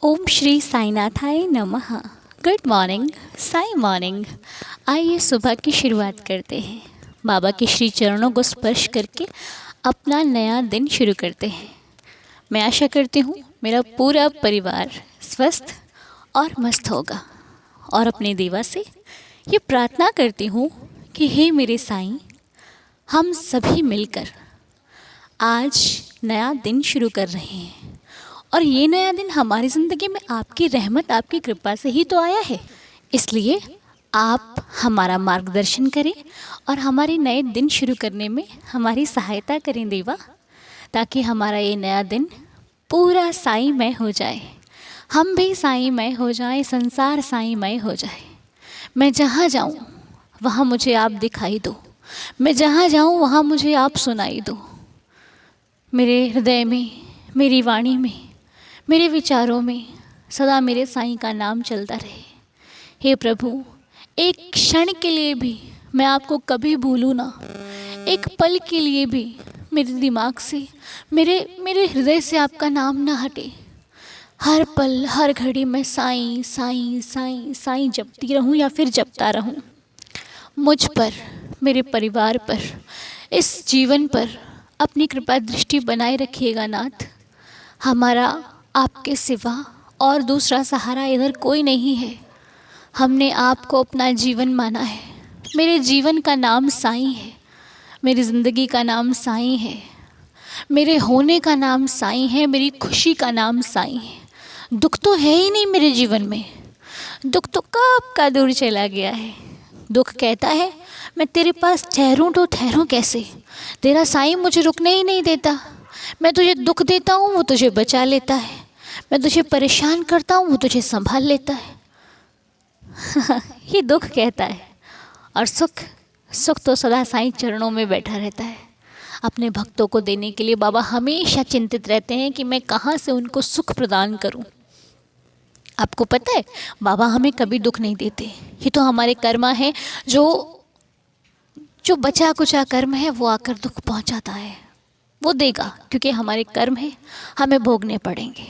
ओम श्री साईनाथाय नमः। Good morning, Sai morning. आइए सुबह की शुरुआत करते हैं। बाबा के श्री चरणों को स्पर्श करके अपना नया दिन शुरू करते हैं। मैं आशा करती हूँ मेरा पूरा परिवार स्वस्थ और मस्त होगा और अपने देवा से ये प्रार्थना करती हूँ कि हे मेरे साईं, हम सभी मिलकर आज नया दिन शुरू कर रहे हैं और ये नया दिन हमारी ज़िंदगी में आपकी रहमत, आपकी कृपा से ही तो आया है। इसलिए आप हमारा मार्गदर्शन करें और हमारे नए दिन शुरू करने में हमारी सहायता करें देवा, ताकि हमारा ये नया दिन पूरा साईमय हो जाए। हम भी साईमय हो जाएं, संसार साईमय हो जाए। मैं जहाँ जाऊँ वहाँ मुझे आप दिखाई दो, मैं जहाँ जाऊँ वहाँ मुझे आप सुनाई दो। मेरे हृदय में, मेरी वाणी में, मेरे विचारों में सदा मेरे साईं का नाम चलता रहे। हे प्रभु, एक क्षण के लिए भी मैं आपको कभी भूलूँ ना। एक पल के लिए भी मेरे दिमाग से, मेरे हृदय से आपका नाम ना हटे। हर पल, हर घड़ी मैं साईं साईं साईं साईं जपती रहूं या फिर जपता रहूं। मुझ पर, मेरे परिवार पर, इस जीवन पर अपनी कृपा दृष्टि बनाए रखिएगा नाथ। हमारा आपके सिवा और दूसरा सहारा इधर कोई नहीं है। हमने आपको अपना जीवन माना है। मेरे जीवन का नाम साईं है, मेरी ज़िंदगी का नाम साईं है, मेरे होने का नाम साईं है, मेरी खुशी का नाम साईं है। दुख तो है ही नहीं मेरे जीवन में, दुख तो कब का दूर चला गया है। दुख कहता है मैं तेरे पास ठहरूं तो ठहरूं कैसे, तेरा साईं मुझे रुकने ही नहीं देता। मैं तुझे दुख देता हूँ वो तुझे बचा लेता है, मैं तुझे परेशान करता हूँ वो तुझे संभाल लेता है। ये दुख कहता है। और सुख, सुख तो सदा साईं चरणों में बैठा रहता है। अपने भक्तों को देने के लिए बाबा हमेशा चिंतित रहते हैं कि मैं कहाँ से उनको सुख प्रदान करूँ। आपको पता है, बाबा हमें कभी दुख नहीं देते। ये तो हमारे कर्मा है, जो जो बचा कुचा कर्म है वो आकर दुख पहुंचाता है। वो देगा क्योंकि हमारे कर्म है, हमें भोगने पड़ेंगे।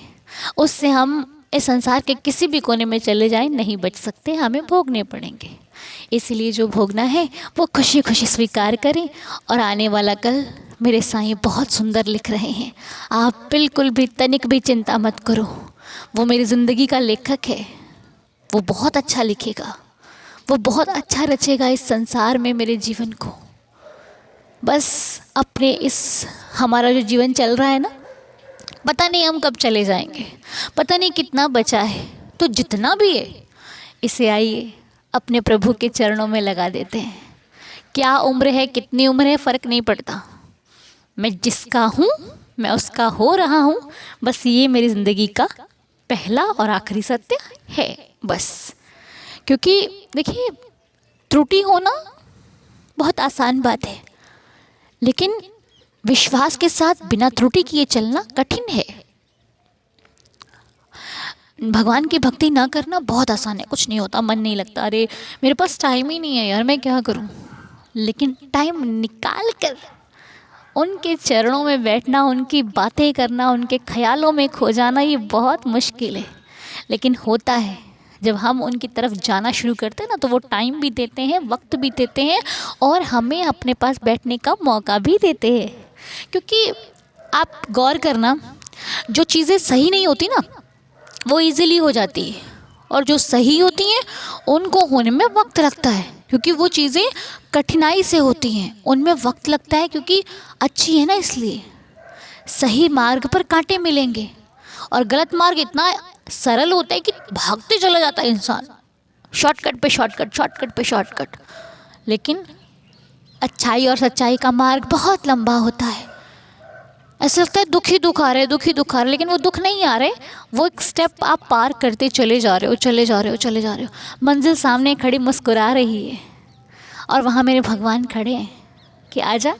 उससे हम इस संसार के किसी भी कोने में चले जाएं नहीं बच सकते, हमें भोगने पड़ेंगे। इसलिए जो भोगना है वो खुशी खुशी स्वीकार करें। और आने वाला कल मेरे साईं बहुत सुंदर लिख रहे हैं। आप बिल्कुल भी तनिक भी चिंता मत करो। वो मेरी ज़िंदगी का लेखक है, वो बहुत अच्छा लिखेगा, वो बहुत अच्छा रचेगा इस संसार में मेरे जीवन को। बस अपने इस, हमारा जो जीवन चल रहा है ना, पता नहीं हम कब चले जाएंगे, पता नहीं कितना बचा है। तो जितना भी है इसे आइए अपने प्रभु के चरणों में लगा देते हैं। क्या उम्र है, कितनी उम्र है, फ़र्क नहीं पड़ता। मैं जिसका हूँ मैं उसका हो रहा हूँ। बस ये मेरी ज़िंदगी का पहला और आखिरी सत्य है बस। क्योंकि देखिए, त्रुटि होना बहुत आसान बात है, लेकिन विश्वास के साथ बिना त्रुटि किए चलना कठिन है। भगवान की भक्ति ना करना बहुत आसान है, कुछ नहीं होता, मन नहीं लगता, अरे मेरे पास टाइम ही नहीं है यार, मैं क्या करूं। लेकिन टाइम निकाल कर उनके चरणों में बैठना, उनकी बातें करना, उनके ख्यालों में खो जाना, ये बहुत मुश्किल है। लेकिन होता है, जब हम उनकी तरफ जाना शुरू करते हैं ना, तो वो टाइम भी देते हैं, वक्त भी देते हैं और हमें अपने पास बैठने का मौका भी देते हैं। क्योंकि आप गौर करना, जो चीज़ें सही नहीं होती ना वो इजीली हो जाती है, और जो सही होती हैं उनको होने में वक्त लगता है, क्योंकि वो चीज़ें कठिनाई से होती हैं, उनमें वक्त लगता है क्योंकि अच्छी है ना। इसलिए सही मार्ग पर कांटे मिलेंगे और गलत मार्ग इतना सरल होता है कि भागते चला जाता है इंसान, शॉर्टकट पे शॉर्टकट, शॉर्टकट पे शॉर्टकट। लेकिन अच्छाई और सच्चाई का मार्ग बहुत लंबा होता है। ऐसा लगता है दुख ही दुख आ रहे, दुख ही दुख आ रहे, लेकिन वो दुख नहीं आ रहे, वो एक स्टेप आप पार करते चले जा रहे हो, चले जा रहे हो, चले जा रहे हो। मंजिल सामने खड़ी मुस्कुरा रही है और वहाँ मेरे भगवान खड़े हैं कि आजा,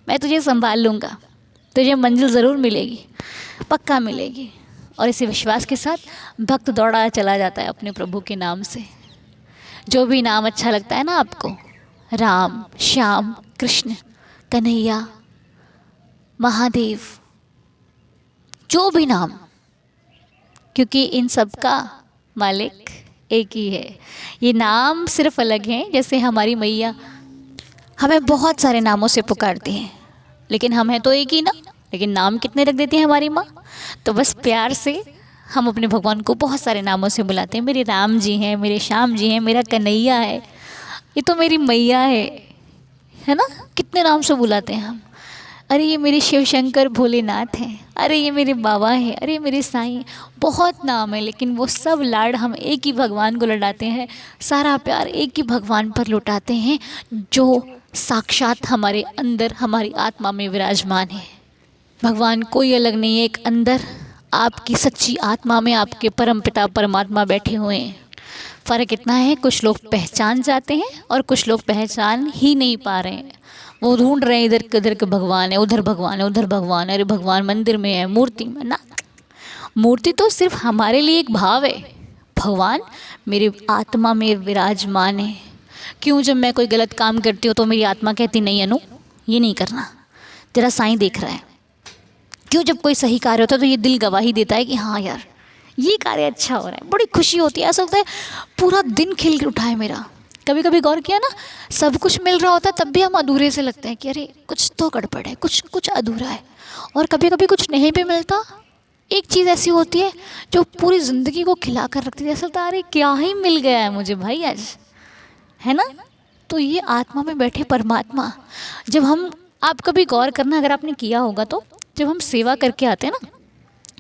मैं तुझे संभाल लूँगा, तुझे मंजिल ज़रूर मिलेगी, पक्का मिलेगी। और इसी विश्वास के साथ भक्त दौड़ा चला जाता है अपने प्रभु के नाम से। जो भी नाम अच्छा लगता है ना आपको, राम, श्याम, कृष्ण, कन्हैया, महादेव, जो भी नाम, क्योंकि इन सब का मालिक एक ही है। ये नाम सिर्फ अलग हैं, जैसे हमारी मैया हमें बहुत सारे नामों से पुकारती हैं, लेकिन हम हैं तो एक ही ना, लेकिन नाम कितने रख देती हैं हमारी माँ। तो बस प्यार से हम अपने भगवान को बहुत सारे नामों से बुलाते हैं। मेरे राम जी हैं, मेरे श्याम जी हैं, मेरा कन्हैया है, ये तो मेरी मैया है ना। कितने नाम से बुलाते हैं हम। अरे ये मेरे शिव शंकर भोलेनाथ हैं, अरे ये मेरे बाबा हैं, अरे ये मेरे साईं। बहुत नाम है, लेकिन वो सब लाड हम एक ही भगवान को लौटाते हैं। सारा प्यार एक ही भगवान पर लौटाते हैं, जो साक्षात हमारे अंदर हमारी आत्मा में विराजमान है। भगवान कोई अलग नहीं है, एक अंदर आपकी सच्ची आत्मा में आपके परमपिता परमात्मा बैठे हुए हैं। फ़र्क इतना है, कुछ लोग पहचान जाते हैं और कुछ लोग पहचान ही नहीं पा रहे हैं। वो ढूंढ रहे हैं इधर के भगवान है, उधर भगवान है, उधर भगवान है। अरे भगवान मंदिर में है, मूर्ति में ना। मूर्ति तो सिर्फ हमारे लिए एक भाव है, भगवान मेरी आत्मा में विराजमान है। क्यों जब मैं कोई गलत काम करती हूँ तो मेरी आत्मा कहती नहीं अनु ये नहीं करना, तेरा साईं देख रहा है। क्यों जब कोई सही कार्य होता है तो ये दिल गवाही देता है कि हाँ यार ये कार्य अच्छा हो रहा है, बड़ी खुशी होती है। ऐसा लगता है पूरा दिन खिल उठा है मेरा। कभी कभी गौर किया ना, सब कुछ मिल रहा होता है तब भी हम अधूरे से लगते हैं कि अरे कुछ तो गड़बड़ है, कुछ अधूरा है। और कभी कभी कुछ नहीं भी मिलता, एक चीज़ ऐसी होती है जो पूरी ज़िंदगी को खिला कर रखती है। ऐसा लगता है अरे क्या ही मिल गया है मुझे भाई आज, है ना। तो ये आत्मा में बैठे परमात्मा, जब हम, आप कभी गौर करना अगर आपने किया होगा तो, जब हम सेवा करके आते हैं ना,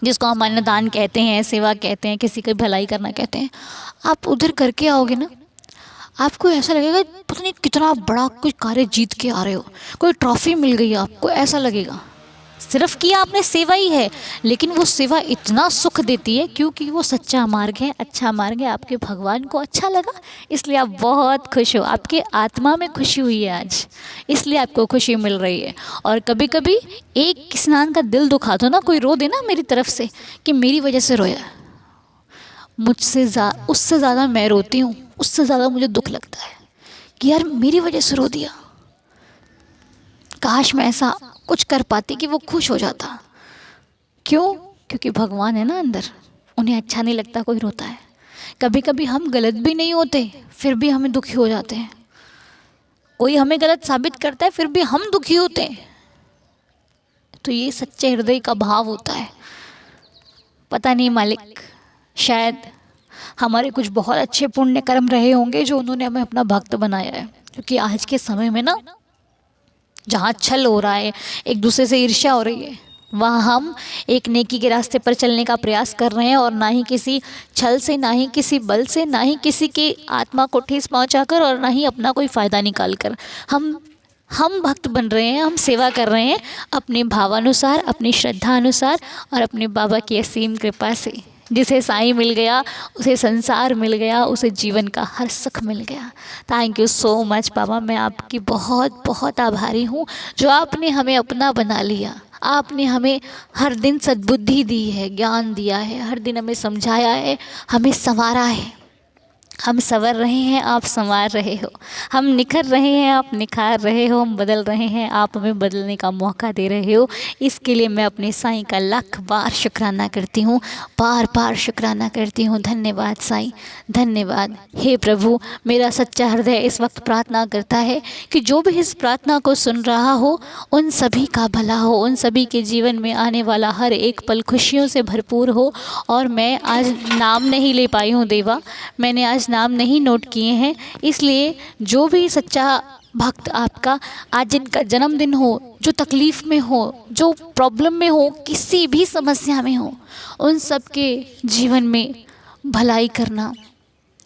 जिसको हम अन्नदान कहते हैं, सेवा कहते हैं, किसी की भलाई करना कहते हैं, आप उधर करके आओगे ना, आपको ऐसा लगेगा पता नहीं कितना बड़ा कोई कार्य जीत के आ रहे हो, कोई ट्रॉफी मिल गई आपको, ऐसा लगेगा। सिर्फ किया आपने सेवा ही है, लेकिन वो सेवा इतना सुख देती है क्योंकि वो सच्चा मार्ग है, अच्छा मार्ग है। आपके भगवान को अच्छा लगा इसलिए आप बहुत खुश हो, आपके आत्मा में खुशी हुई है आज, इसलिए आपको खुशी मिल रही है। और कभी कभी एक किसान का दिल दुखा दो ना, कोई रो दे ना मेरी तरफ से कि मेरी वजह से रोया, उससे ज़्यादा मैं रोती हूँ, उससे ज़्यादा मुझे दुख लगता है कि यार मेरी वजह से रो दिया। काश मैं ऐसा कुछ कर पाती कि वो खुश हो जाता। क्यों? क्योंकि भगवान है ना अंदर, उन्हें अच्छा नहीं लगता कोई रोता है। कभी कभी हम गलत भी नहीं होते फिर भी हमें दुखी हो जाते हैं, कोई हमें गलत साबित करता है फिर भी हम दुखी होते हैं। तो ये सच्चे हृदय का भाव होता है। पता नहीं मालिक, शायद हमारे कुछ बहुत अच्छे पुण्य कर्म रहे होंगे जो उन्होंने हमें अपना भक्त बनाया है। क्योंकि आज के समय में ना, जहाँ छल हो रहा है, एक दूसरे से ईर्ष्या हो रही है, वहाँ हम एक नेकी के रास्ते पर चलने का प्रयास कर रहे हैं, और ना ही किसी छल से, ना ही किसी बल से, ना ही किसी की आत्मा को ठेस पहुँचाकर, और ना ही अपना कोई फ़ायदा निकाल कर हम भक्त बन रहे हैं। हम सेवा कर रहे हैं अपने भावानुसार, अपनी श्रद्धा अनुसार और अपने बाबा की असीम कृपा से। जिसे साईं मिल गया उसे संसार मिल गया, उसे जीवन का हर सुख मिल गया। थैंक यू सो मच बाबा, मैं आपकी बहुत बहुत आभारी हूँ जो आपने हमें अपना बना लिया। आपने हमें हर दिन सद्बुद्धि दी है, ज्ञान दिया है, हर दिन हमें समझाया है, हमें संवारा है। हम संवर रहे हैं, आप संवार रहे हो। हम निखर रहे हैं, आप निखार रहे हो। हम बदल रहे हैं, आप हमें बदलने का मौका दे रहे हो। इसके लिए मैं अपने साईं का लाख बार शुक्राना करती हूँ, बार बार शुक्राना करती हूँ। धन्यवाद साईं, धन्यवाद। हे प्रभु, मेरा सच्चा हृदय इस वक्त प्रार्थना करता है कि जो भी इस प्रार्थना को सुन रहा हो उन सभी का भला हो, उन सभी के जीवन में आने वाला हर एक पल खुशियों से भरपूर हो। और मैं आज नाम नहीं ले पाई हूँ देवा, मैंने आज नाम नहीं नोट किए हैं, इसलिए जो भी सच्चा भक्त आपका आज जिनका जन्मदिन हो, जो तकलीफ़ में हो, जो प्रॉब्लम में हो, किसी भी समस्या में हो, उन सब के जीवन में भलाई करना,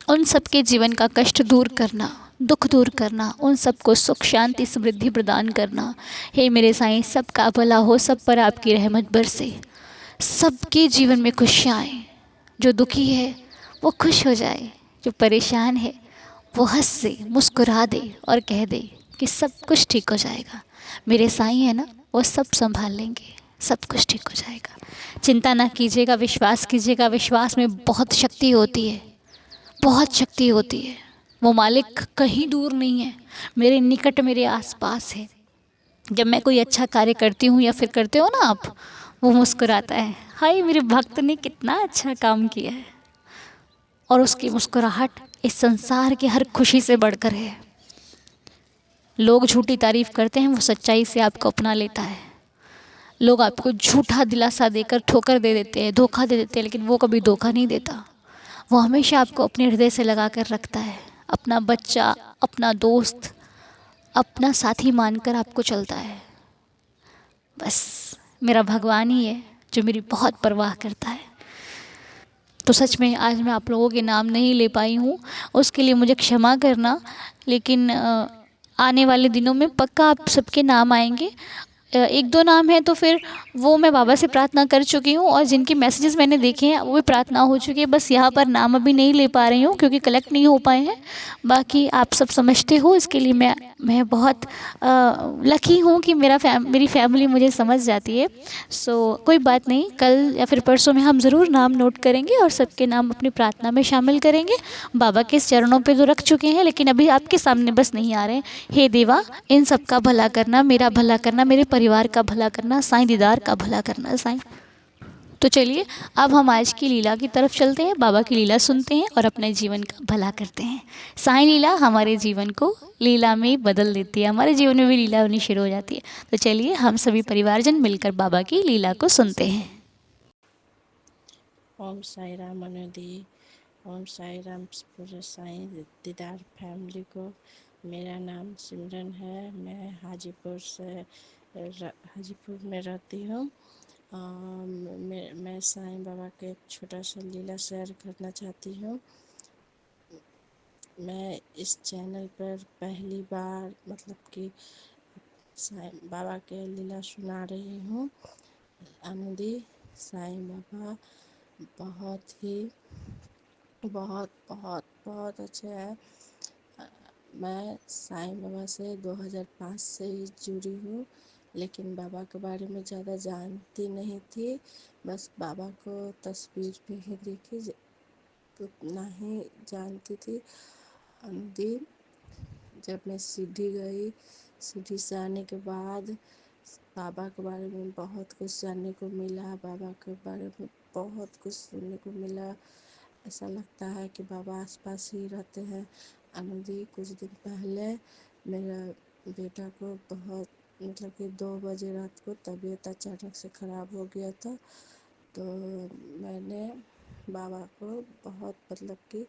उन सब के जीवन का कष्ट दूर करना, दुख दूर करना, उन सबको सुख शांति समृद्धि प्रदान करना। हे मेरे साईं, सबका भला हो, सब पर आपकी रहमत बरसे, सबके जीवन में खुशियाँ आए। जो दुखी है वो खुश हो जाए, जो परेशान है वो हंस दे, मुस्कुरा दे और कह दे कि सब कुछ ठीक हो जाएगा। मेरे साईं है ना, वो सब संभाल लेंगे, सब कुछ ठीक हो जाएगा। चिंता ना कीजिएगा, विश्वास कीजिएगा। विश्वास में बहुत शक्ति होती है, बहुत शक्ति होती है। वो मालिक कहीं दूर नहीं है, मेरे निकट, मेरे आसपास है। जब मैं कोई अच्छा कार्य करती हूँ या फिर करते हो ना आप, वो मुस्कुराता है, हाय मेरे भक्त ने कितना अच्छा काम किया है। और उसकी मुस्कुराहट इस संसार की हर खुशी से बढ़कर है। लोग झूठी तारीफ करते हैं, वो सच्चाई से आपको अपना लेता है। लोग आपको झूठा दिलासा देकर ठोकर दे देते हैं, धोखा दे देते हैं, लेकिन वो कभी धोखा नहीं देता। वो हमेशा आपको अपने हृदय से लगा कर रखता है। अपना बच्चा, अपना दोस्त, अपना साथी मानकर आपको चलता है। बस मेरा भगवान ही है जो मेरी बहुत परवाह करता है। तो सच में आज मैं आप लोगों के नाम नहीं ले पाई हूँ, उसके लिए मुझे क्षमा करना। लेकिन आने वाले दिनों में पक्का आप सबके नाम आएंगे। एक दो नाम है तो फिर वो मैं बाबा से प्रार्थना कर चुकी हूँ, और जिनके मैसेजेस मैंने देखे हैं वो भी प्रार्थना हो चुकी है। बस यहाँ पर नाम अभी नहीं ले पा रही हूँ क्योंकि कलेक्ट नहीं हो पाए हैं। बाकी आप सब समझते हो, इसके लिए मैं बहुत लकी हूँ कि मेरी फैमिली मुझे समझ जाती है। सो कोई बात नहीं, कल या फिर परसों में हम ज़रूर नाम नोट करेंगे और सबके नाम अपनी प्रार्थना में शामिल करेंगे। बाबा के चरणों पे तो रख चुके हैं, लेकिन अभी आपके सामने बस नहीं आ रहे हैं। हे देवा, इन सब का भला करना, मेरा भला करना, मेरे परिवार का भला करना, साईं दीदार का भला करना साईं। तो चलिए अब हम आज की लीला की तरफ चलते हैं, बाबा की लीला सुनते हैं और अपने जीवन का भला करते हैं। साईं लीला हमारे जीवन को लीला में बदल देती है, हमारे जीवन में भी लीला होनी शुरू हो जाती है। तो चलिए हम सभी परिवारजन मिलकर बाबा की लीला को सुनते हैं। ओम साई राम अनुदी। ओम साई राम पूरे साईं दीदार फैमिली को। मेरा नाम सिमरन है। मैं हाजीपुर में रहती हूँ। मैं साईं बाबा के एक छोटा सा लीला शेयर करना चाहती हूँ। मैं इस चैनल पर पहली बार कि साईं बाबा के लीला सुना रही हूँ। अनुदी साईं बाबा बहुत ही बहुत बहुत बहुत अच्छे हैं। मैं साईं बाबा से 2005 से ही जुड़ी हूँ, लेकिन बाबा के बारे में ज़्यादा जानती नहीं थी। बस बाबा को तस्वीर पे ही देखी, उतना ही जानती थी। दिन जब मैं सीढ़ी गई, सीढ़ी से आने के बाद बाबा के बारे में बहुत कुछ जानने को मिला, बाबा के बारे में बहुत कुछ सुनने को मिला। ऐसा लगता है कि बाबा आसपास ही रहते हैं। अनुदी कुछ दिन पहले मेरा बेटा को बहुत कि 2 बजे रात को तबीयत अचानक से ख़राब हो गया था। तो मैंने बाबा को बहुत कि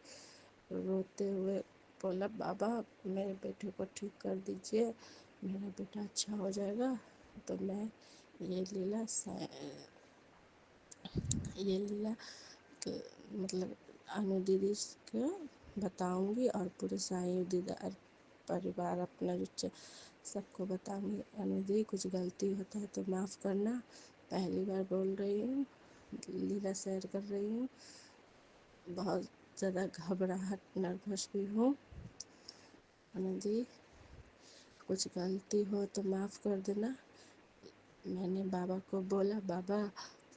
रोते हुए बोला, बाबा मेरे बेटे को ठीक कर दीजिए, मेरा बेटा अच्छा हो जाएगा। तो मैं ये लीला तो अनु दीदी को बताऊंगी और पूरे साईं दीदार परिवार अपना जो सबको बताऊंगी। अनु दीदी कुछ गलती होता है तो माफ़ करना, पहली बार बोल रही हूँ, लीला शेयर कर रही हूँ। बहुत ज़्यादा घबराहट, नर्वस भी हूँ। अनु दीदी कुछ गलती हो तो माफ़ कर देना। मैंने बाबा को बोला, बाबा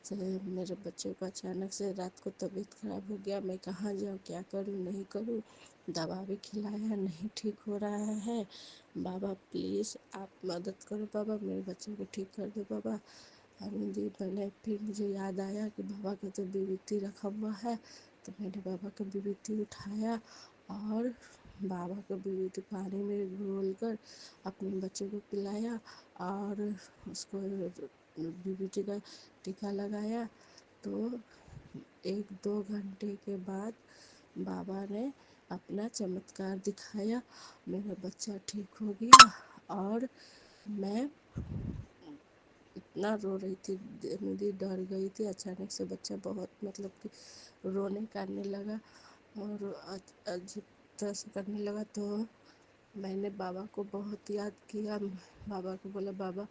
से मेरे बच्चे को अचानक से रात को तबीयत ख़राब हो गया, मैं कहाँ जाऊँ, क्या करूँ नहीं करूँ, दवा भी खिलाया नहीं ठीक हो रहा है। बाबा प्लीज़ आप मदद करो, बाबा मेरे बच्चे को ठीक कर दो बाबा। जी मैंने फिर मुझे याद आया कि बाबा का तो विभूति रखा हुआ है, तो मैंने बाबा का विभूति उठाया और बाबा का विभूति पानी में घोल कर अपने बच्चे को पिलाया और उसको विभूति का टीका लगाया। तो 1-2 घंटे के बाद बाबा ने अपना चमत्कार दिखाया, मेरा बच्चा ठीक हो गया। और मैं इतना रो रही थी, मेरी डर गई थी। अचानक से बच्चा बहुत कि रोने करने लगा और अजीब तरह से करने लगा। तो मैंने बाबा को बहुत याद किया, बाबा को बोला, बाबा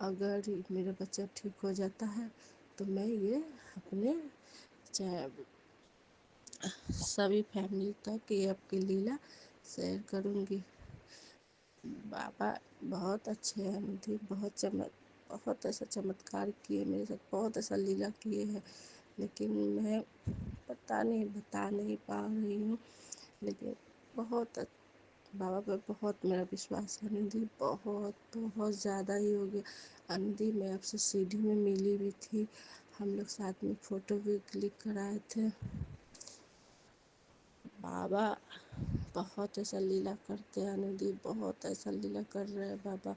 अगर मेरा बच्चा ठीक हो जाता है तो मैं ये अपने सभी फैमिली तक ये आपकी लीला शेयर करूँगी। बाबा बहुत अच्छे हैं, मुझे बहुत ऐसा चमत्कार किए मेरे साथ, बहुत ऐसा लीला किए हैं, लेकिन मैं बता नहीं पा रही हूँ। लेकिन बहुत बाबा पर बहुत मेरा विश्वास है निधि, बहुत बहुत ज़्यादा ही हो गया। निधि मैं आपसे सीढ़ी में मिली भी थी, हम लोग साथ में फ़ोटो भी क्लिक कराए थे। बाबा बहुत ऐसा लीला करते हैं निधि, बहुत ऐसा लीला कर रहे हैं बाबा,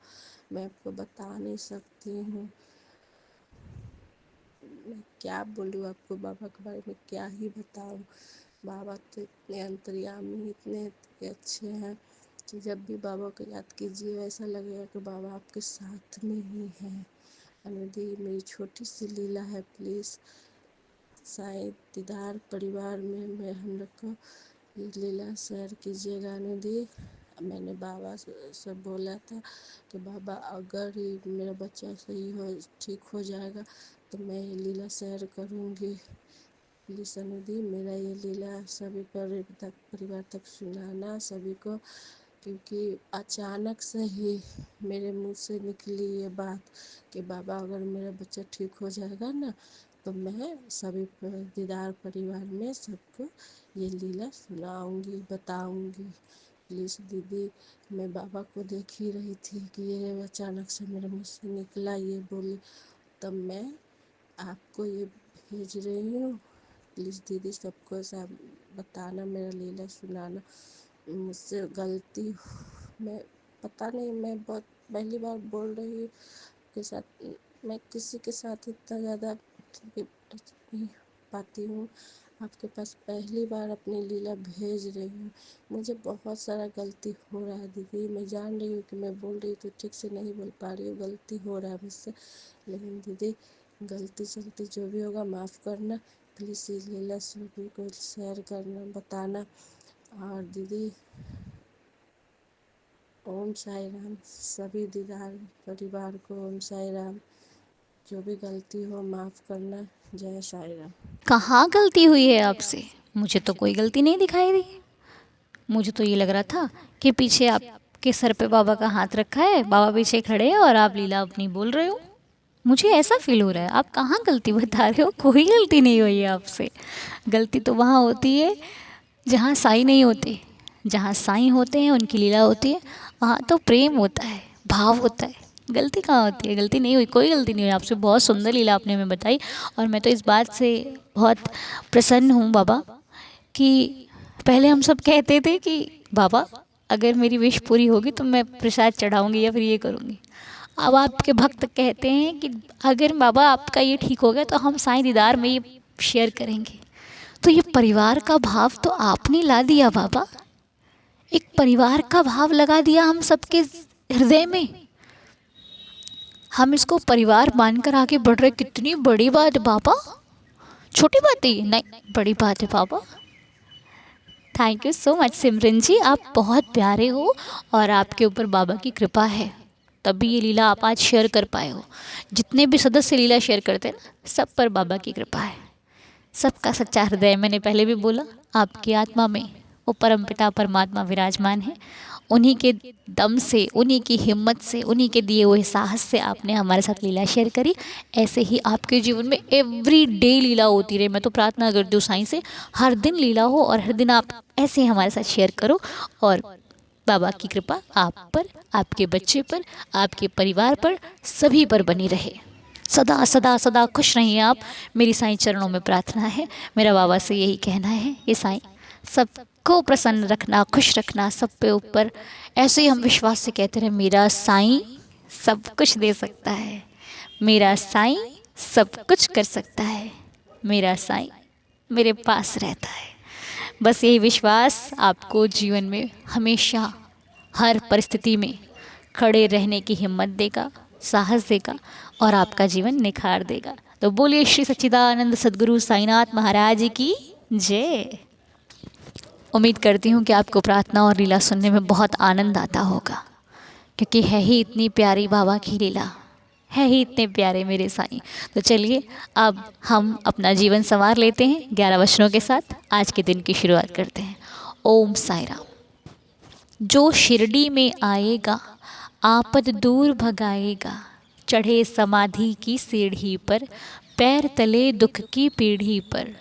मैं आपको बता नहीं सकती हूँ। मैं क्या बोलूँ आपको, बाबा के बारे में क्या ही बताऊँ। बाबा तो इतने अंतर्यामी, इतने अच्छे हैं कि जब भी बाबा को याद कीजिए ऐसा लगेगा कि बाबा आपके साथ में ही हैं। निधि मेरी छोटी सी लीला है, प्लीज़ शायद दीदार परिवार में मैं हम लोग को ये लीला शेयर कीजिएगा निधि। मैंने बाबा से बोला था कि बाबा अगर ही मेरा बच्चा सही हो, ठीक हो जाएगा तो मैं ये लीला शेयर करूँगी। प्लीज़ निधि मेरा ये लीला सभी परिवार तक सुनाना सभी को, क्योंकि अचानक से ही मेरे मुंह से निकली ये बात कि बाबा अगर मेरा बच्चा ठीक हो जाएगा ना तो मैं सभी दीदार परिवार में सबको ये लीला सुनाऊंगी, बताऊंगी। प्लीज़ दीदी, मैं बाबा को देख ही रही थी कि ये अचानक से मेरे मुंह से निकला ये बोली, तब मैं आपको ये भेज रही हूँ। प्लीज़ दीदी सबको सब बताना, मेरा लीला सुनाना। मुझसे गलती मैं पता नहीं, मैं बहुत पहली बार बोल रही हूँ के साथ, मैं किसी के साथ इतना ज़्यादा टच नहीं पाती हूँ। आपके पास पहली बार अपनी लीला भेज रही हूँ। मुझे बहुत सारा गलती हो रहा है दीदी, मैं जान रही हूँ कि मैं बोल रही हूँ तो ठीक से नहीं बोल पा रही हूँ, गलती हो रहा है मुझसे, लेकिन दीदी गलती सलती जो भी होगा माफ़ करना। प्लीज़ इस लीला सभी को शेयर करना, बताना। और दीदी ओम साई राम, सभी दीदार परिवार को ओम साई राम, जो भी गलती हो माफ़ करना। जय साई राम। कहाँ गलती हुई है आपसे? मुझे तो कोई गलती नहीं दिखाई दी। मुझे तो ये लग रहा था कि पीछे आपके सर पे बाबा का हाथ रखा है, बाबा पीछे खड़े हैं और आप लीला अपनी बोल रहे हो। मुझे ऐसा फील हो रहा है। आप कहाँ गलती बता रहे हो? कोई गलती नहीं हुई है आपसे। गलती तो वहाँ होती है जहाँ साईं नहीं होते। जहाँ साईं होते हैं उनकी लीला होती है, वहाँ तो प्रेम होता है, भाव होता है। गलती कहाँ होती है? गलती नहीं हुई, कोई गलती नहीं हुई आपसे। बहुत सुंदर लीला आपने हमें बताई और मैं तो इस बात से बहुत प्रसन्न हूँ बाबा कि पहले हम सब कहते थे कि बाबा अगर मेरी विश पूरी होगी तो मैं प्रसाद चढ़ाऊंगी या फिर ये करूँगी। अब आपके भक्त कहते हैं कि अगर बाबा आपका ये ठीक हो गया तो हम साईं दीदार में ये शेयर करेंगे। तो ये परिवार का भाव तो आपने ला दिया बाबा, एक परिवार का भाव लगा दिया हम सबके हृदय में। हम इसको परिवार मानकर आगे बढ़ रहे, कितनी बड़ी बात है बाबा। छोटी बात है ये? नहीं, बड़ी बात है बाबा। थैंक यू सो मच सिमरन जी, आप बहुत प्यारे हो और आपके ऊपर बाबा की कृपा है, तभी ये लीला आप आज शेयर कर पाए हो। जितने भी सदस्य लीला शेयर करते हैं ना, सब पर बाबा की कृपा है। सबका सच्चा हृदय, मैंने पहले भी बोला, आपकी आत्मा में वो परमपिता परमात्मा विराजमान है। उन्हीं के दम से, उन्हीं की हिम्मत से, उन्हीं के दिए हुए साहस से आपने हमारे साथ लीला शेयर करी। ऐसे ही आपके जीवन में एवरी डे लीला होती रहे। मैं तो प्रार्थना करती हूँ साईं से, हर दिन लीला हो और हर दिन आप ऐसे ही हमारे साथ शेयर करो और बाबा की कृपा आप पर, आपके बच्चे पर, आपके परिवार पर, सभी पर बनी रहे। सदा सदा सदा खुश रहिए आप, मेरी साईं चरणों में प्रार्थना है। मेरा बाबा से यही कहना है कि साईं सबको प्रसन्न रखना, खुश रखना, सब पे ऊपर ऐसे ही हम विश्वास से कहते रहे, मेरा साईं सब कुछ दे सकता है, मेरा साईं सब कुछ कर सकता है, मेरा साईं मेरे पास रहता है। बस यही विश्वास आपको जीवन में हमेशा हर परिस्थिति में खड़े रहने की हिम्मत देगा, साहस देगा और आपका जीवन निखार देगा। तो बोलिए श्री सच्चिदानंद सद्गुरु साईनाथ महाराज की जय। उम्मीद करती हूँ कि आपको प्रार्थना और लीला सुनने में बहुत आनंद आता होगा, क्योंकि है ही इतनी प्यारी बाबा की लीला, है ही इतने प्यारे मेरे साईं। तो चलिए अब हम अपना जीवन संवार लेते हैं 11 वचनों के साथ। आज के दिन की शुरुआत करते हैं। ओम साई राम। जो शिरडी में आएगा आपद दूर भगाएगा, चढ़े समाधि की सीढ़ी पर, पैर तले दुख की पीढ़ी पर,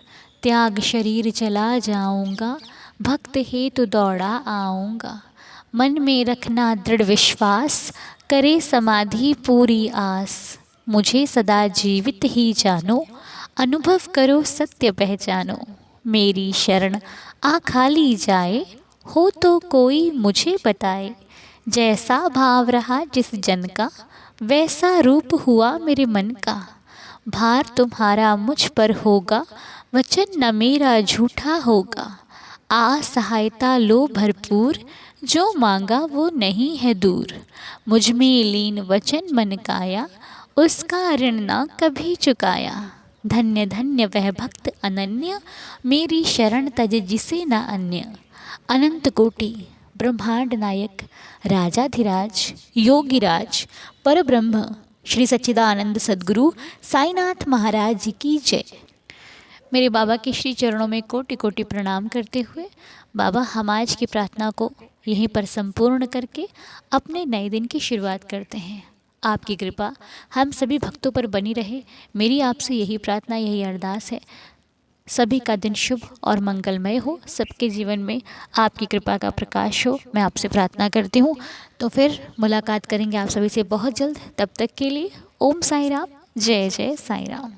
त्याग शरीर चला जाऊंगा, भक्त हेतु दौड़ा आऊंगा, मन में रखना दृढ़ विश्वास, करे समाधि पूरी आस। मुझे सदा जीवित ही जानो, अनुभव करो सत्य पहचानो। मेरी शरण आ खाली जाए, हो तो कोई मुझे बताए। जैसा भाव रहा जिस जन का, वैसा रूप हुआ मेरे मन का। भार तुम्हारा मुझ पर होगा, वचन न मेरा झूठा होगा। आ सहायता लो भरपूर, जो मांगा वो नहीं है दूर। मुझ में लीन वचन मन काया, उसका ऋण ना कभी चुकाया। धन्य धन्य वह भक्त अनन्य, मेरी शरण तज जिसे न अन्य। अनंत कोटि ब्रह्मांड नायक, राजाधिराज योगीराज परब्रह्म श्री सच्चिदानंद सद्गुरु साईनाथ महाराज जी की जय। मेरे बाबा के श्री चरणों में कोटि कोटि प्रणाम करते हुए बाबा हम आज की प्रार्थना को यहीं पर संपूर्ण करके अपने नए दिन की शुरुआत करते हैं। आपकी कृपा हम सभी भक्तों पर बनी रहे, मेरी आपसे यही प्रार्थना, यही अरदास है। सभी का दिन शुभ और मंगलमय हो, सबके जीवन में आपकी कृपा का प्रकाश हो, मैं आपसे प्रार्थना करती हूँ। तो फिर मुलाकात करेंगे आप सभी से बहुत जल्द। तब तक के लिए ओम साई राम, जय जय साई राम।